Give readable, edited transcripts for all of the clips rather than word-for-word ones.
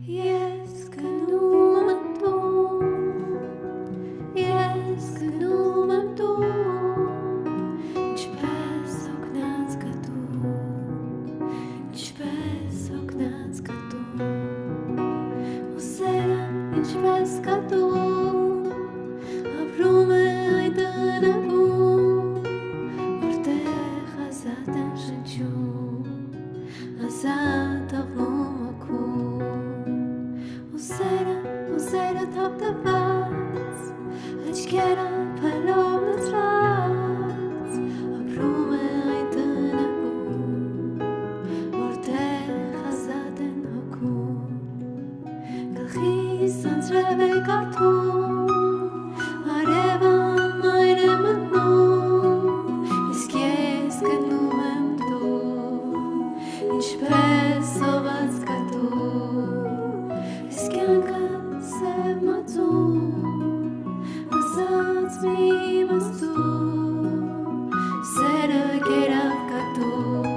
Ես գնում եմ տուն, ես գնում եմ տուն, ինչպես օգնած կատուն, ինչպես օգնած կատուն, ու սերը ինչպես կատուն, ապրում է այդ տնակում, որտեղ ազատ են շնչում, ազատ աղնում օգում, ու սերը թափտված, աչքերը փայլով լցրած, ապրում է այդ տնակում, որտեղ ազատ են օգում, գլխիս անձրև է կարդում, արևը մայր է մտնում, իսկ ես գնում եմ տուն, ինչպես սոված կատուն, իսկ կյանքս է մածում, ասաց մի իմաստուն, սերը կերավ կատուն,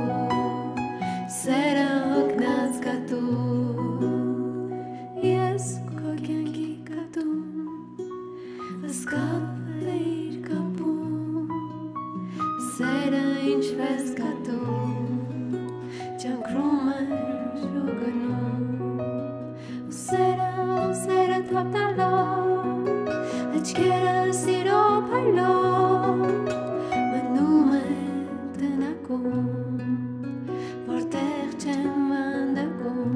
սերը օգնած կատուն, ես քո կյանքի կատուն, զգալ է իր կապում, սերը ինչպես կատուն, ճանկրում էր ու գնում, ու սերը թափտալով, աչքերը սիրո փայլով, մնում է տնակում, որտեղ չեմ վանդակում,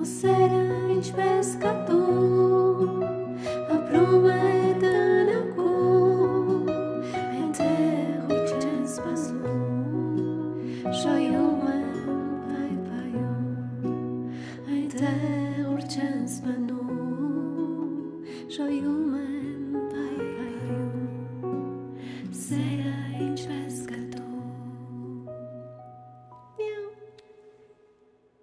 ու սերը ինչպես կատուն, ապրում է տնակում, այնտեղ ուր չեն սպասում, շոյում եմ փայփայում, այնտեղ ուր չեն սպանում, շոյում եմ